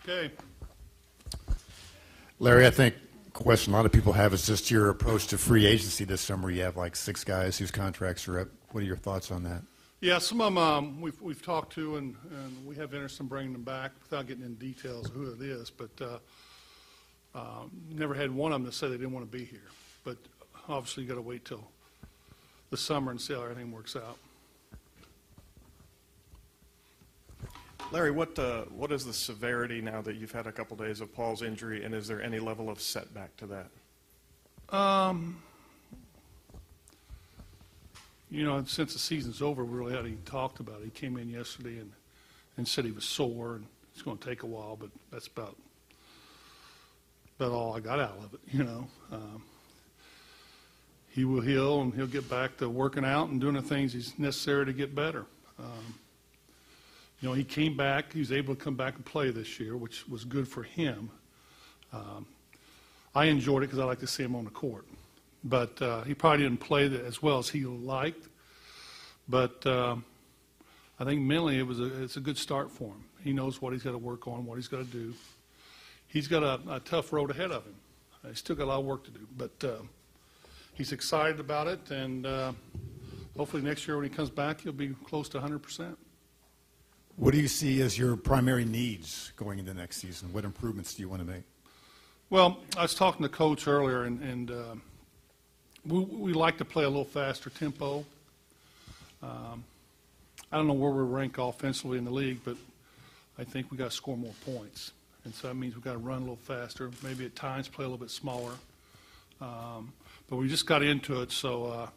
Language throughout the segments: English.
Okay. Larry, I think a question a lot of people have is just your approach to free agency this summer. You have like 6 guys whose contracts are up. What are your thoughts on that? Yeah, some of them we've talked to, and we have interest in bringing them back without getting into details of who it is. But never had one of them that said they didn't want to be here. But obviously, you got to wait till the summer and see how everything works out. Larry, what is the severity now that you've had a couple days of Paul's injury, and is there any level of setback to that? You know, since the season's over, we really hadn't even talked about it. He came in yesterday and said he was sore, and it's going to take a while, but that's about all I got out of it, you know. He will heal, and he'll get back to working out and doing the things he's necessary to get better. You know, he came back. He was able to come back and play this year, which was good for him. I enjoyed it because I like to see him on the court. But he probably didn't play as well as he liked. But I think mentally it's a good start for him. He knows what he's got to work on, what he's got to do. He's got a tough road ahead of him. He's still got a lot of work to do. But he's excited about it, and hopefully next year when he comes back, he'll be close to 100%. What do you see as your primary needs going into next season? What improvements do you want to make? Well, I was talking to Coach earlier, and we like to play a little faster tempo. I don't know where we rank offensively in the league, but I think we got to score more points. And so that means we've got to run a little faster, maybe at times play a little bit smaller. But we just got into it, so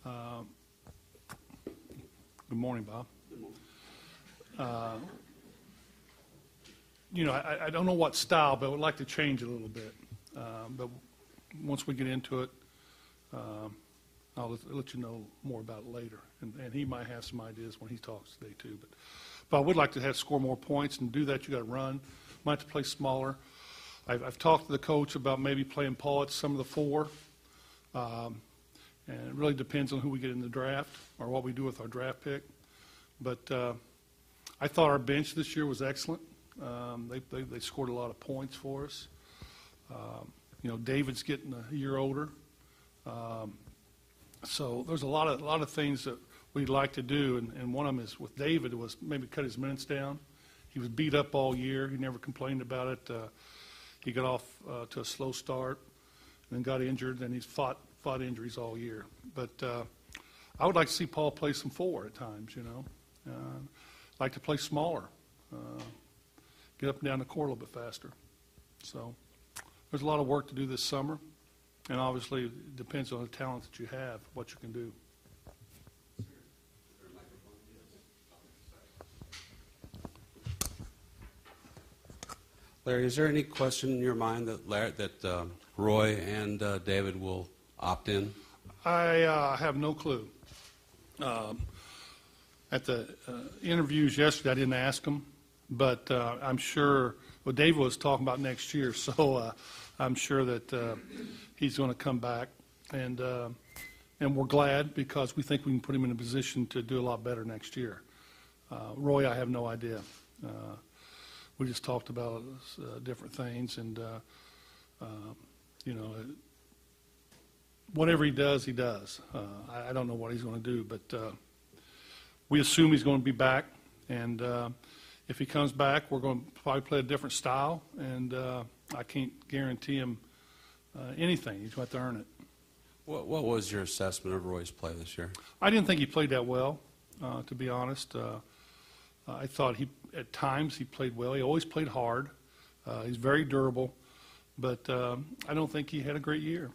good morning, Bob. You know, I don't know what style, but I would like to change it a little bit. But once we get into it, I'll let you know more about it later. And he might have some ideas when he talks today, too. But I would like to score more points, and to do that, you got to run. Might have to play smaller. I've talked to the coach about maybe playing Paul at some of the 4. And it really depends on who we get in the draft or what we do with our draft pick. But I thought our bench this year was excellent. They scored a lot of points for us. You know, David's getting a year older. So there's a lot of things that we'd like to do, and one of them is with David was maybe cut his minutes down. He was beat up all year. He never complained about it. He got off to a slow start and then got injured, and he's fought injuries all year. But I would like to see Paul play some 4 at times, you know. Like to play smaller, get up and down the court a little bit faster. So there's a lot of work to do this summer, and obviously it depends on the talent that you have, what you can do. Larry, is there any question in your mind that Roy and David will opt in? I have no clue. At the interviews yesterday, I didn't ask him, but I'm sure, well, David was talking about next year, so I'm sure that he's going to come back, and we're glad because we think we can put him in a position to do a lot better next year. Roy, I have no idea. We just talked about different things, and you know, whatever he does, he does. I don't know what he's going to do, but we assume he's going to be back, and if he comes back, we're going to probably play a different style, and I can't guarantee him anything. He's going to have to earn it. What was your assessment of Roy's play this year? I didn't think he played that well, to be honest. I thought at times he played well. He always played hard. He's very durable, but I don't think he had a great year.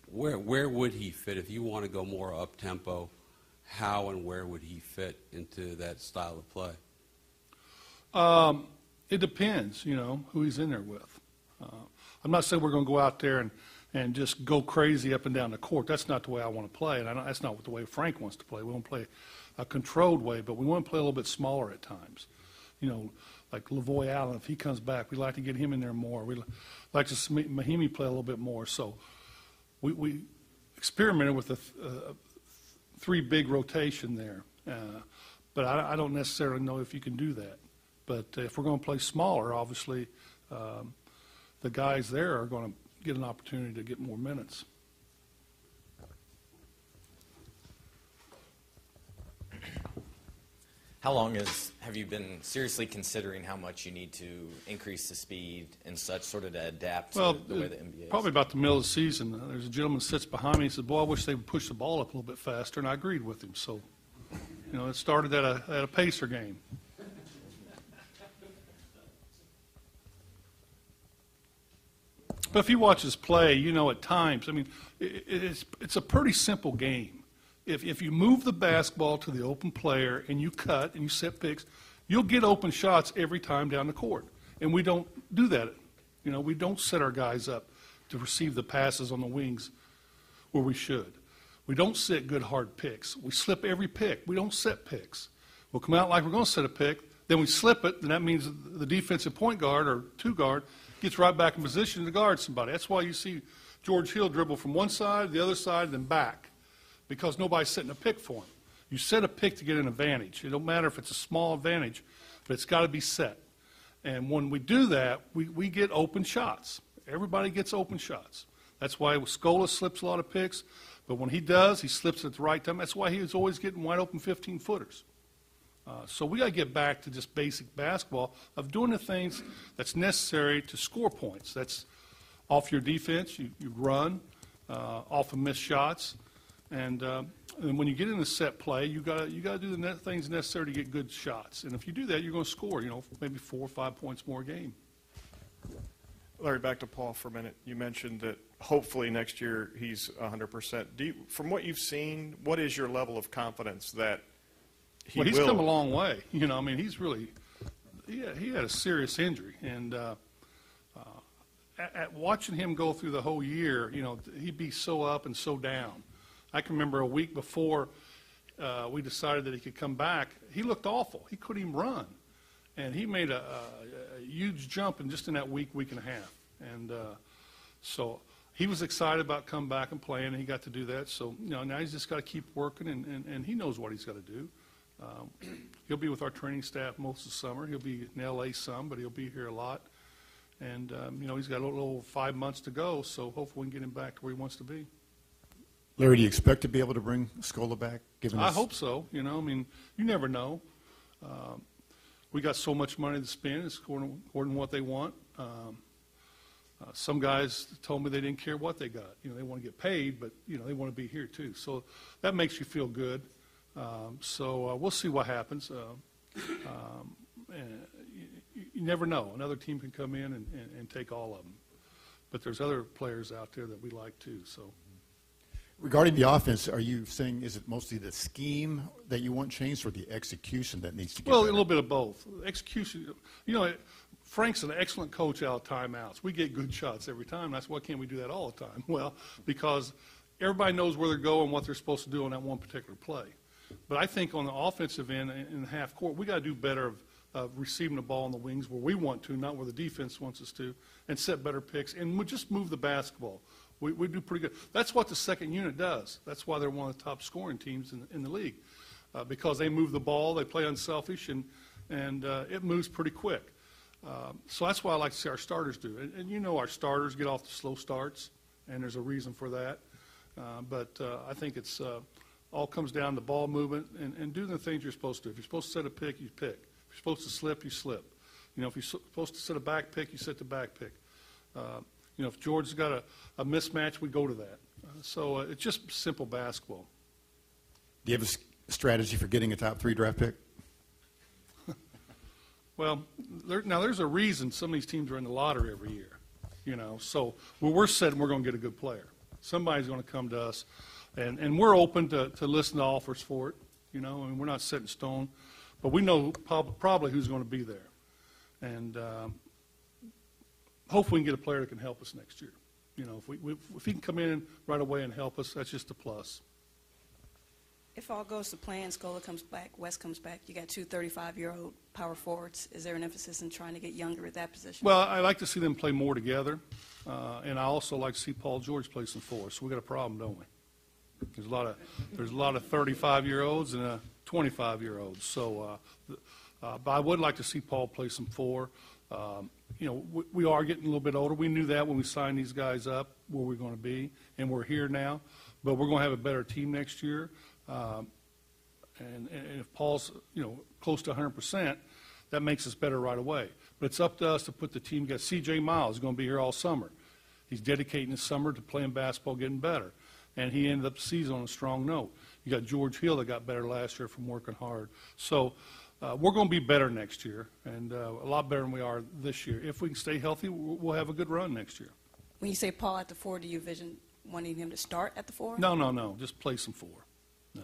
Where would he fit if you want to go more up-tempo? How and where would he fit into that style of play? It depends, you know, who he's in there with. I'm not saying we're going to go out there and just go crazy up and down the court. That's not the way I want to play, and that's not the way Frank wants to play. We want to play a controlled way, but we want to play a little bit smaller at times. You know, like Lavoy Allen, if he comes back, we'd like to get him in there more. We'd like to see Mahimi play a little bit more. So we experimented with a 3 big rotation there, but I don't necessarily know if you can do that. But if we're going to play smaller, obviously, the guys there are going to get an opportunity to get more minutes. How long have you been seriously considering how much you need to increase the speed and such, sort of to adapt to the way the NBA is? Probably about the middle of the season. There's a gentleman that sits behind me. He said, "Boy, I wish they would push the ball up a little bit faster," and I agreed with him. So, it started at a Pacer game. But if you watch us play, at times, I mean, it's a pretty simple game. If you move the basketball to the open player and you cut and you set picks, you'll get open shots every time down the court. And we don't do that. We don't set our guys up to receive the passes on the wings where we should. We don't set good hard picks. We slip every pick. We don't set picks. We'll come out like we're going to set a pick, then we slip it, and that means the defensive point guard or two guard gets right back in position to guard somebody. That's why you see George Hill dribble from one side, the other side, then back, because nobody's setting a pick for him. You set a pick to get an advantage. It don't matter if it's a small advantage, but it's got to be set. And when we do that, we get open shots. Everybody gets open shots. That's why Scola slips a lot of picks, but when he does, he slips at the right time. That's why he is always getting wide open 15-footers. So we got to get back to just basic basketball of doing the things that's necessary to score points. That's off your defense, you run, off of missed shots, and when you get in the set play, you got to do the things necessary to get good shots. And if you do that, you're going to score, maybe 4 or 5 points more a game. Larry, back to Paul for a minute. You mentioned that hopefully next year he's 100%. From what you've seen, what is your level of confidence that he will? Well, he's come a long way. He's really he had a serious injury, and at watching him go through the whole year, he'd be so up and so down. I can remember a week before we decided that he could come back, he looked awful. He couldn't even run. And he made a huge jump in just in that week and a half. And so he was excited about coming back and playing, and he got to do that. So, now he's just got to keep working, and he knows what he's got to do. He'll be with our training staff most of the summer. He'll be in L.A. some, but he'll be here a lot. And, he's got a little 5 months to go, so hopefully we can get him back to where he wants to be. Larry, do you expect to be able to bring Scola back? I hope so. You never know. We got so much money to spend. It's according to what they want. Some guys told me they didn't care what they got. They want to get paid, but, they want to be here too. So that makes you feel good. So we'll see what happens. You never know. Another team can come in and take all of them. But there's other players out there that we like too. So. Regarding the offense, are you saying is it mostly the scheme that you want changed or the execution that needs to get better? A little bit of both. Execution, Frank's an excellent coach out of timeouts. We get good shots every time. That's why can't we do that all the time? Well, because everybody knows where they're going, what they're supposed to do on that one particular play. But I think on the offensive end, in the half court, we got to do better of receiving the ball on the wings where we want to, not where the defense wants us to, and set better picks, and we just move the basketball. We do pretty good. That's what the second unit does. That's why they're one of the top scoring teams in the league, because they move the ball, they play unselfish, and it moves pretty quick. So that's why I like to see our starters do. And our starters get off the slow starts, and there's a reason for that. But I think it's all comes down to ball movement and doing the things you're supposed to. If you're supposed to set a pick, you pick. If you're supposed to slip, you slip. If you're supposed to set a back pick, you set the back pick. If George's got a mismatch, we go to that. So it's just simple basketball. Do you have a strategy for getting a top 3 draft pick? Well, there's a reason some of these teams are in the lottery every year. So we're setting we're going to get a good player. Somebody's going to come to us, and we're open to listen to offers for it. And we're not set in stone, but we know probably who's going to be there. And hopefully we can get a player that can help us next year. If he can come in right away and help us, that's just a plus. If all goes to plan, Scola comes back, West comes back, you got 2 35-year-old power forwards. Is there an emphasis in trying to get younger at that position? Well, I like to see them play more together, and I also like to see Paul George play some for us. So we got a problem, don't we? There's a lot of 35-year-olds and 25-year-olds. So But I would like to see Paul play some 4. You know, we are getting a little bit older. We knew that when we signed these guys up, where we're going to be, and we're here now. But we're going to have a better team next year. And if Paul's, you know, close to 100%, that makes us better right away. But it's up to us to put the team together. C.J. Miles is going to be here all summer. He's dedicating his summer to playing basketball, getting better. And he ended up the season on a strong note. You got George Hill that got better last year from working hard. So we're going to be better next year, and a lot better than we are this year. If we can stay healthy, we'll have a good run next year. When you say Paul at the 4, do you envision wanting him to start at the 4? No. Just play some 4. No.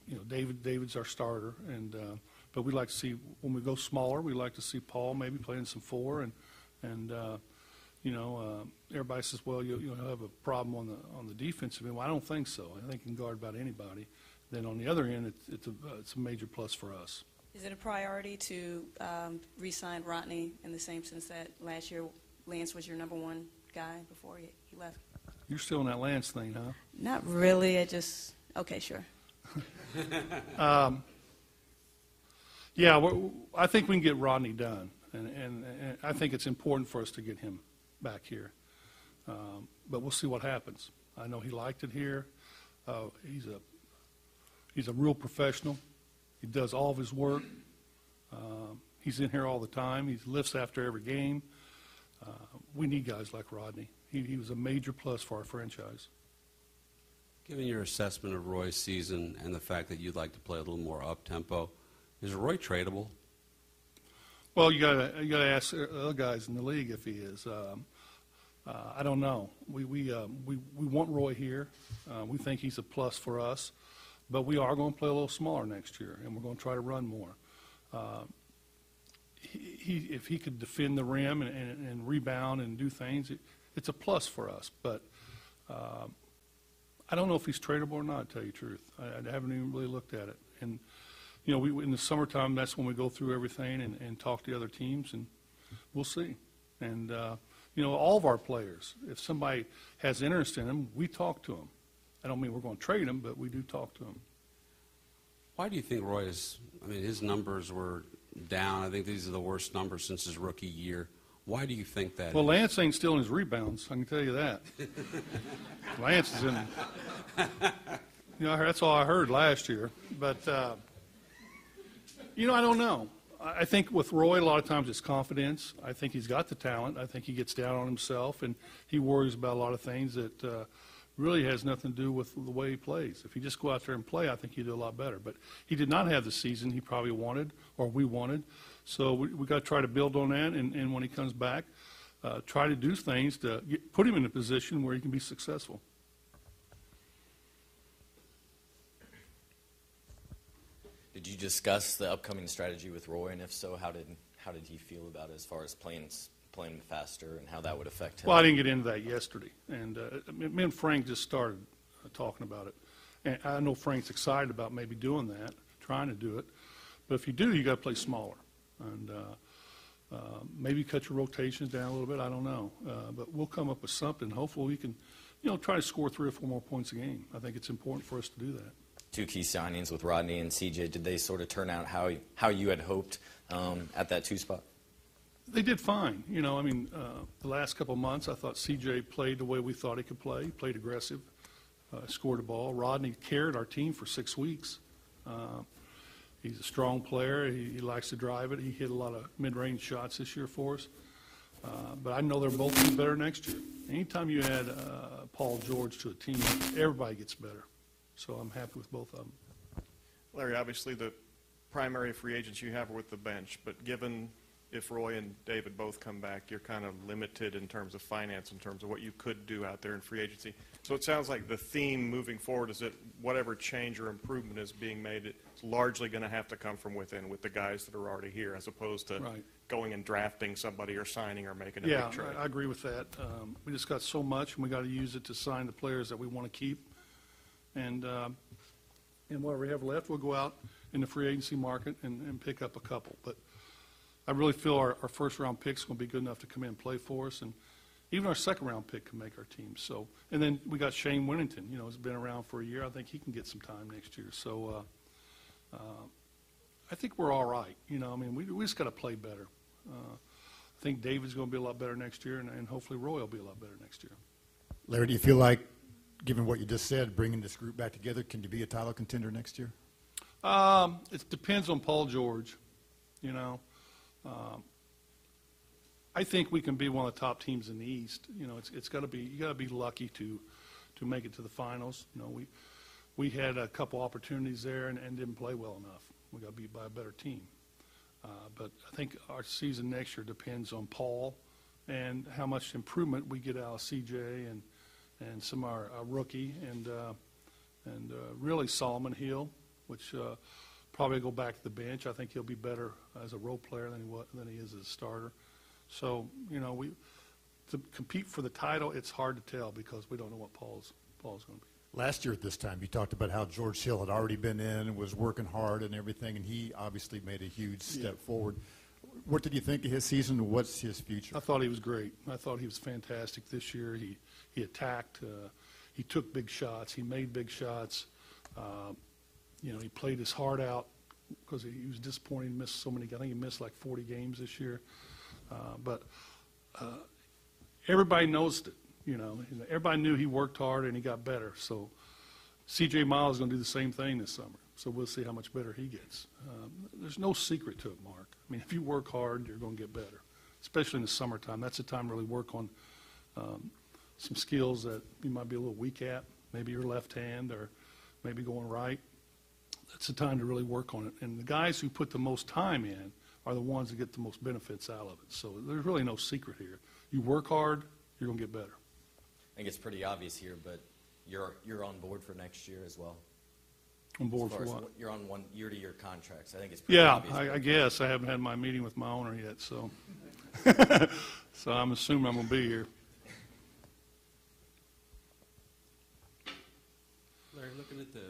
You know, David's our starter, and but we like to see, when we go smaller, we like to see Paul maybe playing some 4, and you know, everybody says, well, you'll have a problem on the defensive end. Well, I don't think so. I think he can guard about anybody. Then on the other end, it's a major plus for us. Is it a priority to re-sign Rodney in the same sense that last year Lance was your number 1 guy before he left? You're still in that Lance thing, huh? Not really. Okay, sure. Yeah, I think we can get Rodney done, and I think it's important for us to get him back here. But we'll see what happens. I know he liked it here. He's a real professional. He does all of his work. He's in here all the time. He lifts after every game. We need guys like Rodney. He was a major plus for our franchise. Given your assessment of Roy's season and the fact that you'd like to play a little more up-tempo, is Roy tradable? Well, you got to ask the other guys in the league if he is. I don't know. We want Roy here. We think he's a plus for us, but we are going to play a little smaller next year, and we're going to try to run more. If he could defend the rim and rebound and do things, it's a plus for us. But I don't know if he's tradable or not, to tell you the truth. I haven't even really looked at it. And, you know, in the summertime, that's when we go through everything and talk to the other teams, and we'll see. And, you know, all of our players, if somebody has interest in them, we talk to them. I don't mean we're going to trade them, but we do talk to them. Why do you think Roy is, I mean, his numbers were down. I think these are the worst numbers since his rookie year. Why do you think that? Well, Lance ain't stealing his rebounds, I can tell you that. Lance is in, you know, that's all I heard last year. But, you know, I don't know. I think with Roy, a lot of times it's confidence. I think he's got the talent. I think he gets down on himself, and he worries about a lot of things that really has nothing to do with the way he plays. If he just go out there and play, I think he'd do a lot better. But he did not have the season he probably wanted or we wanted. So we got to try to build on that, and when he comes back, try to do things to put him in a position where he can be successful. Did you discuss the upcoming strategy with Roy, and if so, how did he feel about it as far as playing faster and how that would affect him? Well, I didn't get into that yesterday, and me and Frank just started talking about it. And I know Frank's excited about maybe doing that, trying to do it. But if you do, you got to play smaller, and maybe cut your rotations down a little bit. I don't know, but we'll come up with something. Hopefully, we can, you know, try to score 3 or 4 more points a game. I think it's important for us to do that. 2 key signings with Rodney and CJ. Did they sort of turn out how you had hoped at that 2 spot? They did fine. You know, I mean, the last couple of months, I thought CJ played the way we thought he could play. He played aggressive, scored the ball. Rodney carried our team for 6 weeks. He's a strong player. He likes to drive it. He hit a lot of mid-range shots this year for us. But I know they're both going to be better next year. Anytime you add Paul George to a team, everybody gets better. So I'm happy with both of them. Larry, obviously the primary free agents you have are with the bench, but given if Roy and David both come back, you're kind of limited in terms of finance, in terms of what you could do out there in free agency. So it sounds like the theme moving forward is that whatever change or improvement is being made, it's largely going to have to come from within with the guys that are already here, as opposed to going and drafting somebody or signing or making a big trade. Yeah, I agree with that. We just got so much, and we got to use it to sign the players that we want to keep. And whatever we have left, we'll go out in the free agency market and pick up a couple. But I really feel our first-round pick is going to be good enough to come in and play for us, and even our second-round pick can make our team. So, and then we got Shane Winnington. You know, he's been around for a year. I think he can get some time next year. So I think we're all right. You know, I mean, we just got to play better. I think David's going to be a lot better next year, and hopefully Roy will be a lot better next year. Larry, do you feel like, given what you just said, bringing this group back together, can you be a title contender next year? It depends on Paul George. You know, I think we can be one of the top teams in the East. You know, it's got to be, you got to be lucky to make it to the finals. You know, we had a couple opportunities there and didn't play well enough. We got beat by a better team. But I think our season next year depends on Paul and how much improvement we get out of CJ and some of our rookie and really Solomon Hill, which probably go back to the bench. I think he'll be better as a role player than he is as a starter. So, you know, to compete for the title, it's hard to tell because we don't know what Paul's going to be. Last year at this time, you talked about how George Hill had already been in and was working hard and everything, and he obviously made a huge step forward. What did you think of his season? What's his future? I thought he was great. I thought he was fantastic this year. He attacked. He took big shots. He made big shots. You know, he played his heart out because he was disappointed. He missed so many. I think he missed like 40 games this year. But everybody knows it. You know, everybody knew he worked hard and he got better. So C.J. Miles is going to do the same thing this summer. So we'll see how much better he gets. There's no secret to it, Mark. I mean, if you work hard, you're going to get better, especially in the summertime. That's the time to really work on some skills that you might be a little weak at, maybe your left hand or maybe going right. That's the time to really work on it. And the guys who put the most time in are the ones that get the most benefits out of it. So there's really no secret here. You work hard, you're going to get better. I think it's pretty obvious here, but you're on board for next year as well. On board As far for as what? You're on one year-to-year contracts. I think it's pretty Yeah, obvious. I guess. I haven't had my meeting with my owner yet, so so I'm assuming I'm going to be here. Larry, looking at the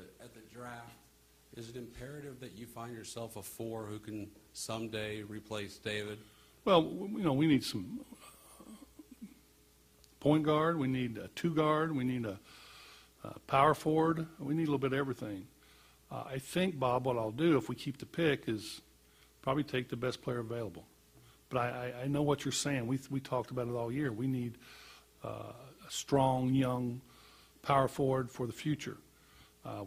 draft, is it imperative that you find yourself a 4 who can someday replace David? Well, you know, we need some point guard. We need a 2 guard. We need a power forward. We need a little bit of everything. I think, Bob, what I'll do if we keep the pick is probably take the best player available. But I know what you're saying. We talked about it all year. We need a strong, young power forward for the future.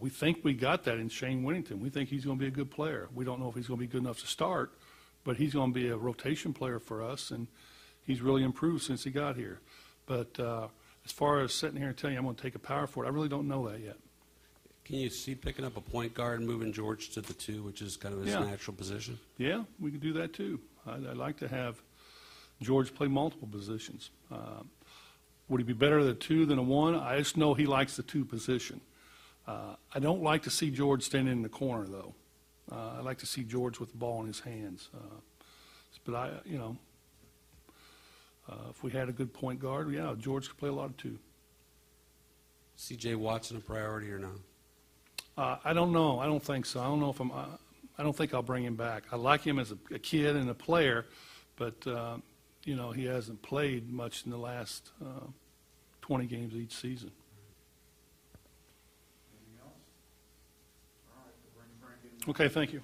We think we got that in Shane Whittington. We think he's going to be a good player. We don't know if he's going to be good enough to start, but he's going to be a rotation player for us, and he's really improved since he got here. But as far as sitting here and telling you I'm going to take a power forward, I really don't know that yet. Can you see picking up a point guard and moving George to the 2, which is kind of his natural position? Yeah, we could do that too. I'd like to have George play multiple positions. Would he be better at a 2 than a 1? I just know he likes the 2 position. I don't like to see George standing in the corner, though. I like to see George with the ball in his hands. But if we had a good point guard, yeah, George could play a lot of 2. C.J. Watson a priority or no? I don't know. I don't think so. I don't know if I don't think I'll bring him back. I like him as a kid and a player, but he hasn't played much in the last 20 games each season. Anything else? All right, we'll bring Frank in. Okay, thank you.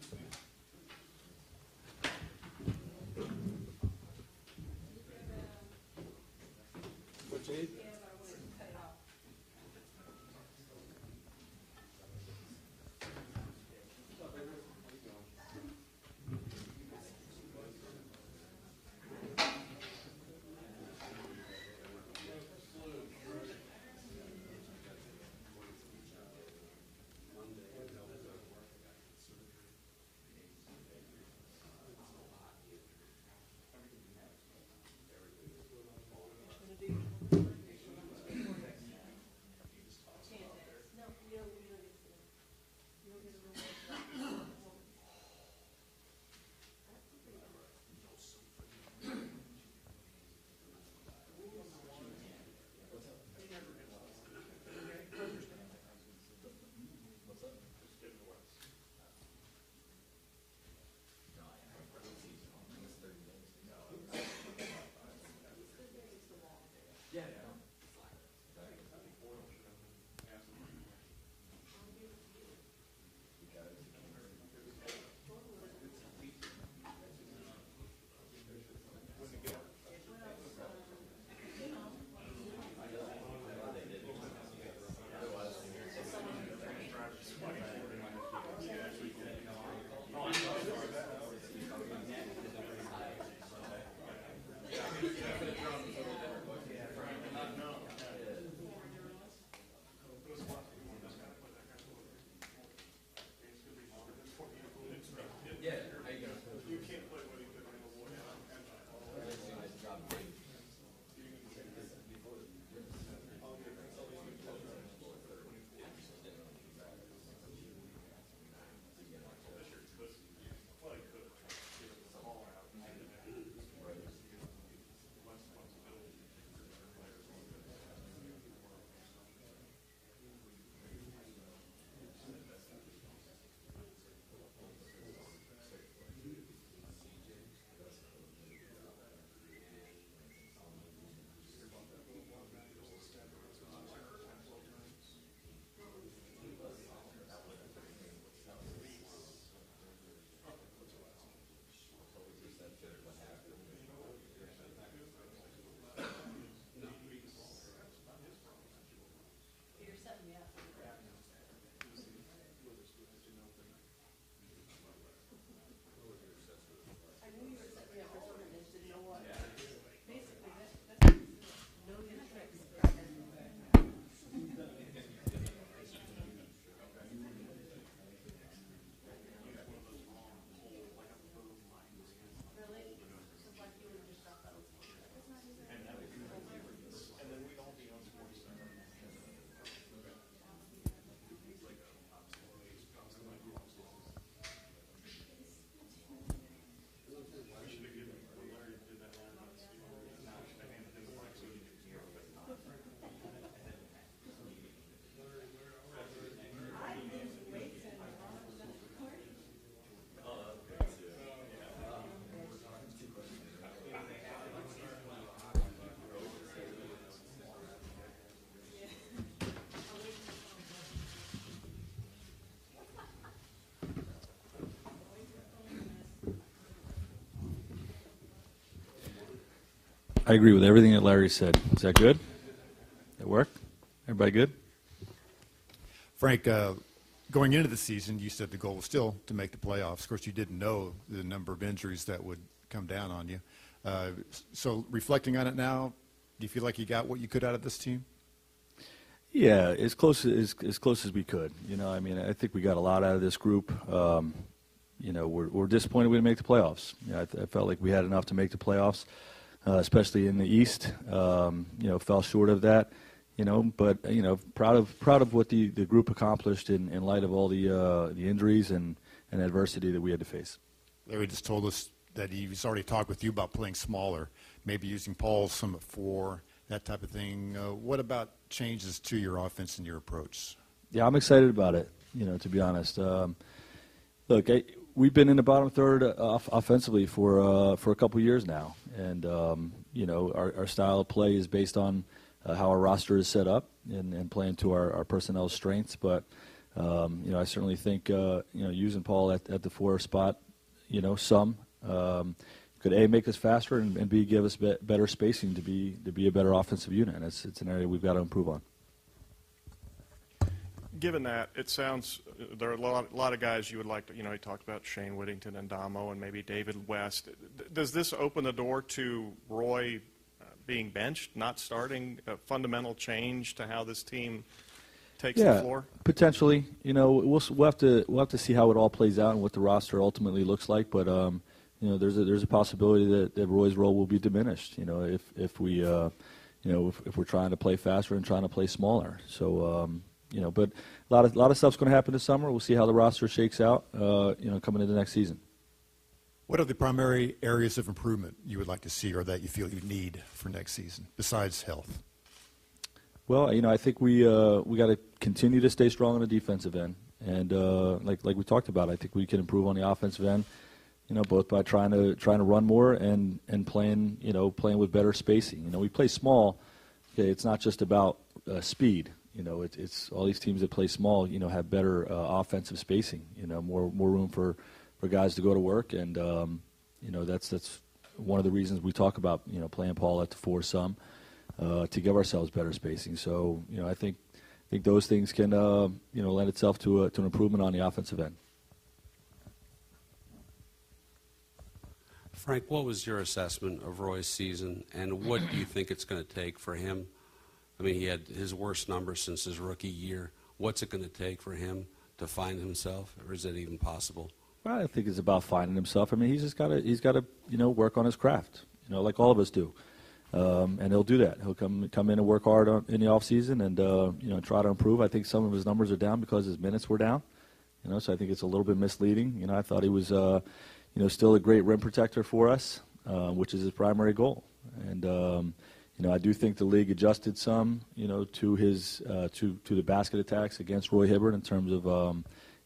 I agree with everything that Larry said. Is that good? That work? Everybody good? Frank, going into the season, you said the goal was still to make the playoffs. Of course, you didn't know the number of injuries that would come down on you. So reflecting on it now, do you feel like you got what you could out of this team? Yeah, as close as we could. You know, I mean, I think we got a lot out of this group. You know, we're disappointed we didn't make the playoffs. You know, I felt like we had enough to make the playoffs, especially in the East. You know, fell short of that. You know, but you know, proud of what the group accomplished in light of all the injuries and adversity that we had to face. Larry just told us that he's already talked with you about playing smaller, maybe using Paul some at 4, that type of thing. What about changes to your offense and your approach? Yeah, I'm excited about it, you know, to be honest. Look, we've been in the bottom third offensively for a couple years now. And, you know, our style of play is based on how our roster is set up and playing to our personnel strengths. But, you know, I certainly think, you know, using Paul at the 4 spot, you know, could A, make us faster, and B, give us better spacing to be a better offensive unit. And it's an area we've got to improve on. Given that, it sounds there are a lot of guys you would like to, you know, he talked about Shane Whittington and Damo and maybe David West. Does this open the door to Roy being benched, not starting, a fundamental change to how this team takes the floor? Potentially. You know, we'll have to see how it all plays out and what the roster ultimately looks like. But you know, there's a possibility that Roy's role will be diminished. You know, if we you know, if we're trying to play faster and trying to play smaller. So you know, but a lot of stuff's going to happen this summer. We'll see how the roster shakes out. You know, coming into next season. What are the primary areas of improvement you would like to see or that you feel you need for next season, besides health? Well, you know, I think we got to continue to stay strong on the defensive end. And like we talked about, I think we can improve on the offensive end, you know, both by trying to run more and playing with better spacing. You know, we play small. Okay, it's not just about speed. You know, it's all these teams that play small, you know, have better offensive spacing. You know, more room for guys to go to work, and you know, that's one of the reasons we talk about, you know, playing Paul at the 4 some to give ourselves better spacing. So, you know, I think those things can you know, lend itself to an improvement on the offensive end. Frank, what was your assessment of Roy's season, and what do you think it's going to take for him? I mean, he had his worst numbers since his rookie year. What's it going to take for him to find himself, or is it even possible? Well, I think it's about finding himself. I mean, he's got to you know, work on his craft, you know, like all of us do, and he'll do that. He'll come in and work hard in the off season and you know, try to improve. I think some of his numbers are down because his minutes were down, you know, so I think it's a little bit misleading. You know, I thought he was you know, still a great rim protector for us, which is his primary goal. And you know, I do think the league adjusted some, you know, to his to the basket attacks against Roy Hibbert in terms of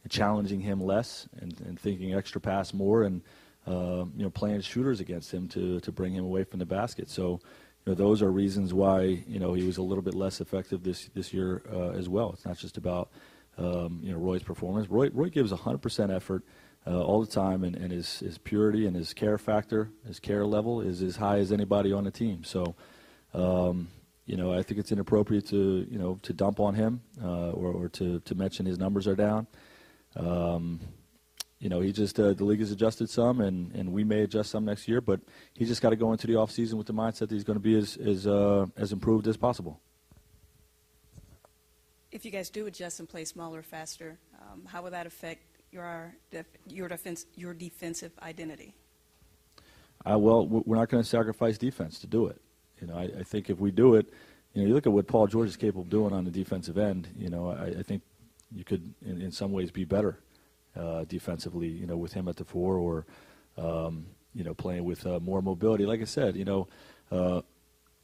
challenging him less and thinking extra pass more and you know, playing shooters against him to bring him away from the basket. So, you know, those are reasons why, you know, he was a little bit less effective this year as well. It's not just about you know, Roy's performance. Roy gives 100% effort all the time, and his purity and his care factor, his care level is as high as anybody on the team. So, you know, I think it's inappropriate to, you know, to dump on him or to mention his numbers are down. You know, he just the league has adjusted some, and we may adjust some next year. But he's just got to go into the offseason with the mindset that he's going to be as improved as possible. If you guys do adjust and play smaller, faster, how will that affect your defensive identity? Well, we're not going to sacrifice defense to do it. You know, I think if we do it, you know, you look at what Paul George is capable of doing on the defensive end. You know, I think you could, in some ways, be better defensively, you know, with him at the 4 or, you know, playing with more mobility. Like I said, you know,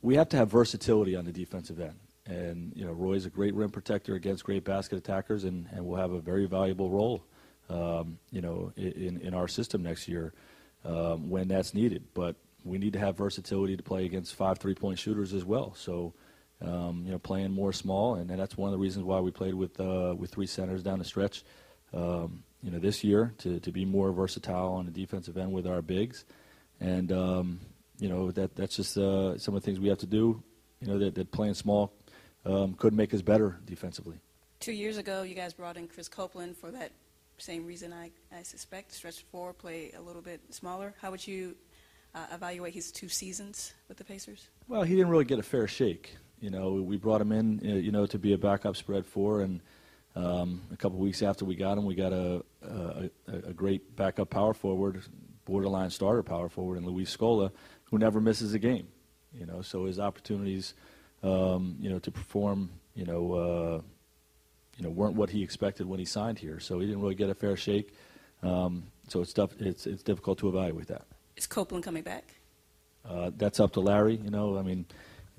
we have to have versatility on the defensive end. And, you know, Roy's a great rim protector against great basket attackers and will have a very valuable role, you know, in our system next year when that's needed. But we need to have versatility to play against 5 3-point shooters as well. So, you know, playing more small, and that's one of the reasons why we played with 3 centers down the stretch, you know, this year to be more versatile on the defensive end with our bigs. And, that's just some of the things we have to do. That playing small could make us better defensively. 2 years ago, you guys brought in Chris Copeland for that same reason, I suspect. Stretch 4, play a little bit smaller. How would you evaluate his 2 seasons with the Pacers? Well, he didn't really get a fair shake. We brought him in, to be a backup spread 4, and a couple weeks after we got him, we got a great backup power forward, borderline starter power forward in Luis Scola, who never misses a game. So his opportunities, to perform, weren't what he expected when he signed here. So he didn't really get a fair shake. So it's tough. It's difficult to evaluate that. Is Copeland coming back? That's up to Larry.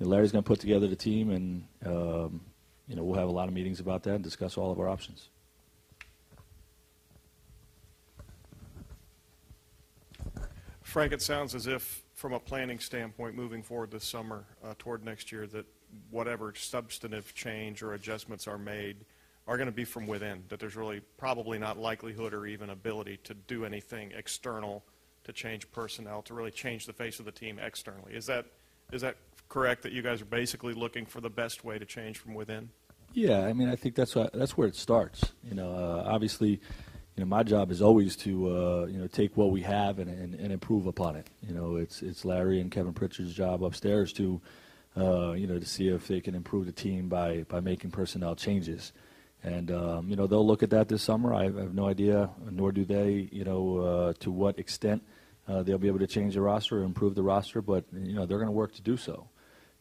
Larry's going to put together the team, and we'll have a lot of meetings about that and discuss all of our options. Frank, it sounds as if, from a planning standpoint, moving forward this summer toward next year, that whatever substantive change or adjustments are made are going to be from within, that there's really probably not likelihood or even ability to do anything external to change personnel, to really change the face of the team externally. Is that correct, that you guys are basically looking for the best way to change from within? Yeah, I think that's where it starts. Obviously, my job is always to take what we have and improve upon it. It's Larry and Kevin Pritchard's job upstairs to to see if they can improve the team by making personnel changes. And they'll look at that this summer. I have no idea, nor do they, to what extent they'll be able to change the roster or improve the roster. But they're going to work to do so.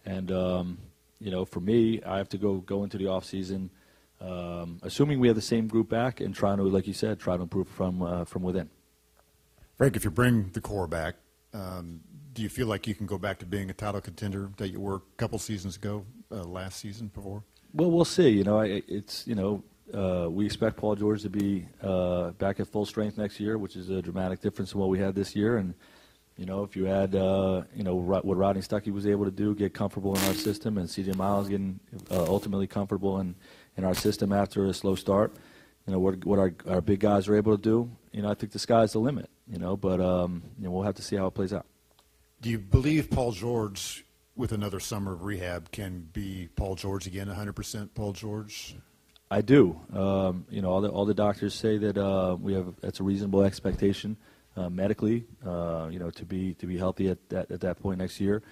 And for me, I have to go into the off season. Assuming we have the same group back and trying to, like you said, try to improve from within. Frank, if you bring the core back, do you feel like you can go back to being a title contender that you were a couple seasons ago, last season before? Well, we'll see. We expect Paul George to be back at full strength next year, which is a dramatic difference from what we had this year. And if you add what Rodney Stuckey was able to do, get comfortable in our system, and C.J. Miles getting ultimately comfortable in our system after a slow start, what our big guys are able to do, I think the sky's the limit. But we'll have to see how it plays out. Do you believe Paul George, with another summer of rehab, can be Paul George again, 100% Paul George? I do. All the doctors say that that's a reasonable expectation medically. To be healthy at that point next year.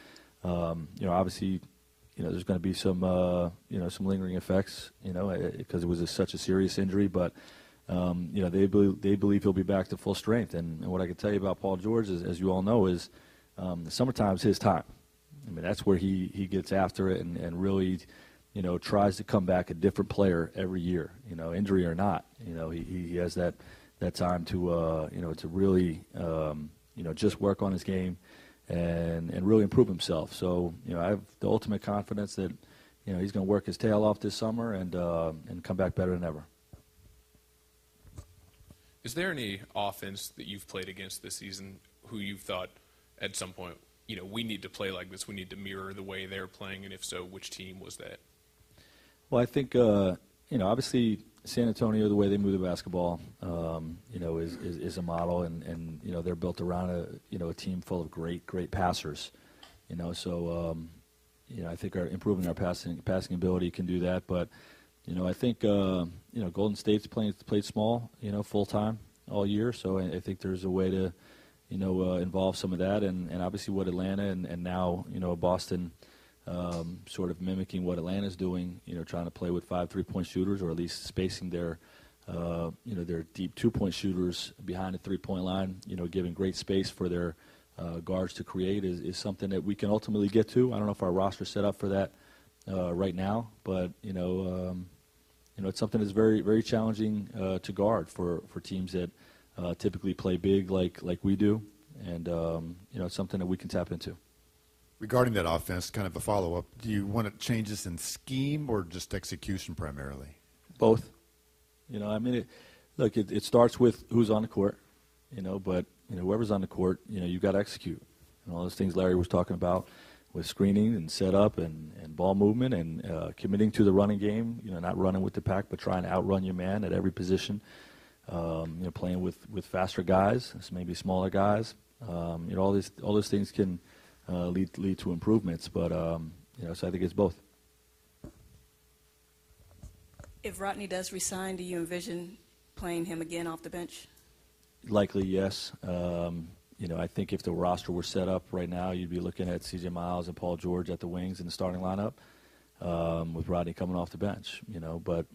Obviously, there's going to be some lingering effects. Because it was such a serious injury, but they believe he'll be back to full strength. And what I can tell you about Paul George, as you all know, is the summertime's his time. That's where he gets after it and really, tries to come back a different player every year, injury or not. He has that time to really, just work on his game and really improve himself. So, I have the ultimate confidence that, he's going to work his tail off this summer and come back better than ever. Is there any offense that you've played against this season who you've thought at some point, we need to play like this, we need to mirror the way they're playing, and if so, which team was that? Well, I think, obviously San Antonio, the way they move the basketball, is a model, and they're built around a team full of great passers, so I think improving our passing ability can do that. But I think Golden State's played small, full time all year, so I think there's a way to involve some of that, and obviously what Atlanta and now Boston. Sort of mimicking what Atlanta's doing, trying to play with 5 3-point shooters, or at least spacing their deep 2-point shooters behind the 3-point line, giving great space for their guards to create is something that we can ultimately get to. I don't know if our roster's set up for that right now, but it's something that's very, very challenging to guard for teams that typically play big like we do, and it's something that we can tap into. Regarding that offense, kind of a follow-up, do you want changes in scheme or just execution primarily? Both. It starts with who's on the court, but whoever's on the court, you've got to execute. And all those things Larry was talking about with screening and setup and ball movement and committing to the running game, not running with the pack, but trying to outrun your man at every position, playing with faster guys, maybe smaller guys. All those things can lead to improvements. But so I think it's both. If Rodney does resign, do you envision playing him again off the bench? Likely, yes. I think if the roster were set up right now, you'd be looking at C.J. Miles and Paul George at the wings in the starting lineup, with Rodney coming off the bench. But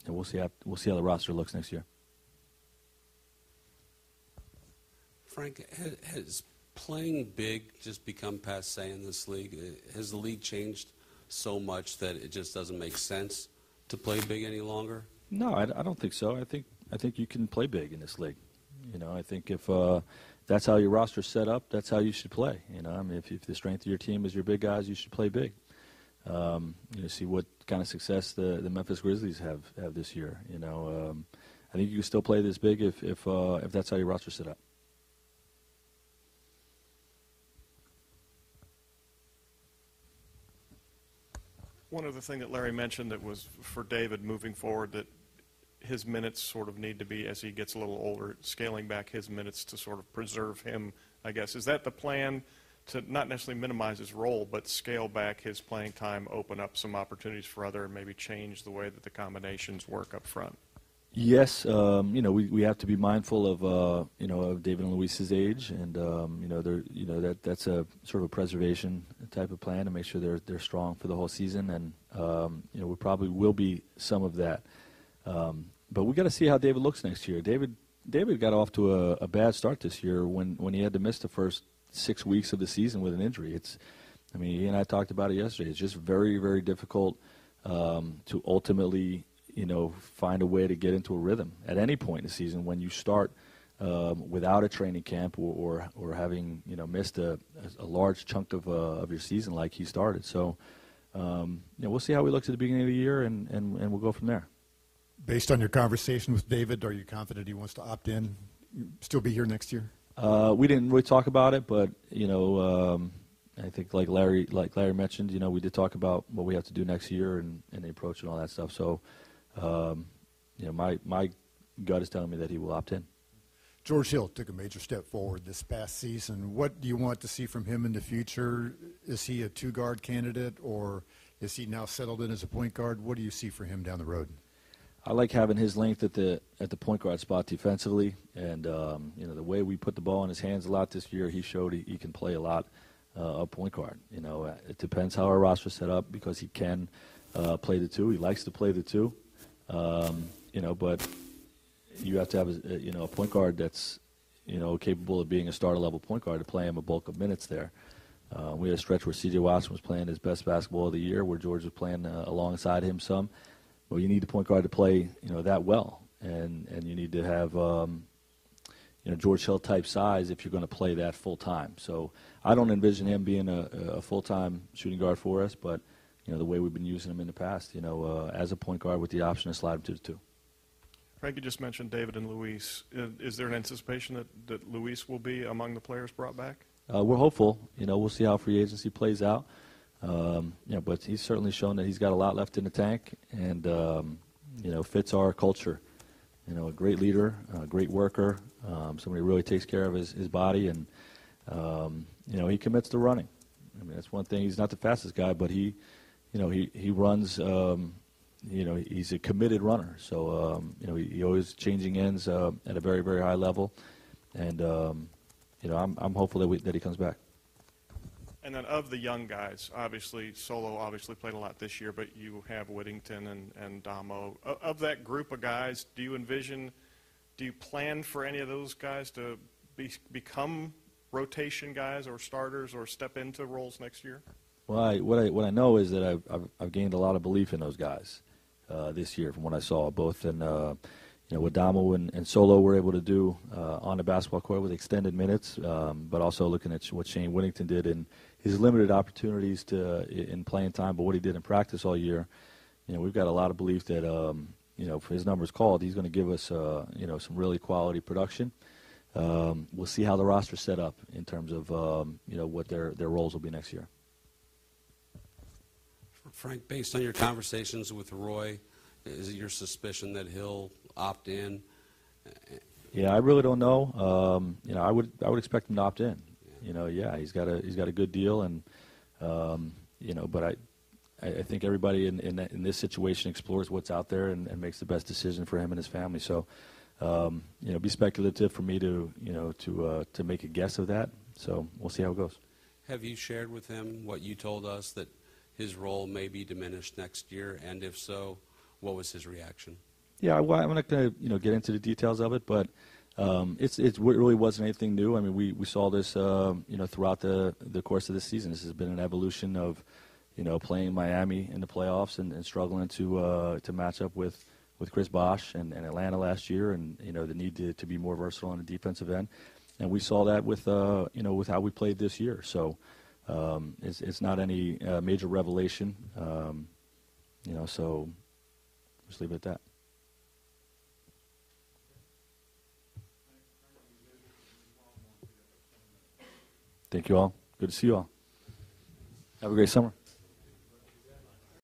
we'll see how the roster looks next year. Frank, has playing big just become passé in this league? Has the league changed so much that it just doesn't make sense to play big any longer? No, I don't think so. I think you can play big in this league. I think if that's how your roster's set up, that's how you should play. If the strength of your team is your big guys, you should play big. See what kind of success the Memphis Grizzlies have this year. I think you can still play this big if that's how your roster's set up. One other thing that Larry mentioned that was for David moving forward, that his minutes sort of need to be, as he gets a little older, scaling back his minutes to sort of preserve him, I guess. Is that the plan, to not necessarily minimize his role, but scale back his playing time, open up some opportunities for other, and maybe change the way that the combinations work up front? Yes, we have to be mindful of David and Luis's age, and that's a sort of a preservation type of plan to make sure they're strong for the whole season, and we probably will be some of that. But we got to see how David looks next year. David got off to a bad start this year when he had to miss the first 6 weeks of the season with an injury. He and I talked about it yesterday. It's just very, very difficult to ultimately find a way to get into a rhythm at any point in the season when you start without a training camp or having missed a large chunk of your season like he started. So we'll see how he looks at the beginning of the year, and we'll go from there. Based on your conversation with David, are you confident he wants to opt in, still be here next year? We didn't really talk about it, but I think like Larry mentioned, we did talk about what we have to do next year and the approach and all that stuff. So, my gut is telling me that he will opt in. George Hill took a major step forward this past season. What do you want to see from him in the future? Is he a two-guard candidate, or is he now settled in as a point guard? What do you see for him down the road? I like having his length at the point guard spot defensively, and the way we put the ball in his hands a lot this year, he showed he can play a lot of point guard. It depends how our roster's set up, because he can play the two. He likes to play the two, but you have to have a point guard that's capable of being a starter level point guard to play him a bulk of minutes there. We had a stretch where C.J. Watson was playing his best basketball of the year, where George was playing alongside him some. Well, you need the point guard to play, that well, and you need to have, George Hill type size if you're going to play that full time. So I don't envision him being a full time shooting guard for us, but the way we've been using him in the past, as a point guard with the option to slide him to the two. Frank, you just mentioned David and Luis. Is there an anticipation that Luis will be among the players brought back? We're hopeful. We'll see how free agency plays out. But he's certainly shown that he's got a lot left in the tank, and fits our culture. A great leader, a great worker, somebody who really takes care of his body, and he commits to running. That's one thing. He's not the fastest guy, but he runs. He's a committed runner. So he always changing ends at a very, very high level, and I'm hopeful that he comes back. And then of the young guys, obviously, Solo obviously played a lot this year, but you have Whittington and Damo. Of that group of guys, do you plan for any of those guys to become rotation guys or starters or step into roles next year? Well, what I know is that I've gained a lot of belief in those guys this year from what I saw, both in what Damo and Solo were able to do on the basketball court with extended minutes, but also looking at what Shane Whittington did in his limited opportunities in playing time, but what he did in practice all year. We've got a lot of belief that if his number's called, he's going to give us some really quality production. We'll see how the roster's set up in terms of what their roles will be next year. Frank, based on your conversations with Roy, is it your suspicion that he'll opt in? Yeah, I really don't know. I would expect him to opt in. Yeah. yeah, he's got a good deal, and but I think everybody in this situation explores what's out there and makes the best decision for him and his family. So, be speculative for me to make a guess of that. So we'll see how it goes. Have you shared with him what you told us, that his role may be diminished next year? And if so, what was his reaction? Yeah, well, I'm not going to get into the details of it, but it really wasn't anything new. I mean, we saw this throughout the course of the season. This has been an evolution of playing Miami in the playoffs and struggling to match up with Chris Bosh and Atlanta last year, and the need to be more versatile on the defensive end. And we saw that with how we played this year. So it's not any major revelation. So just leave it at that. Thank you all. Good to see you all. Have a great summer.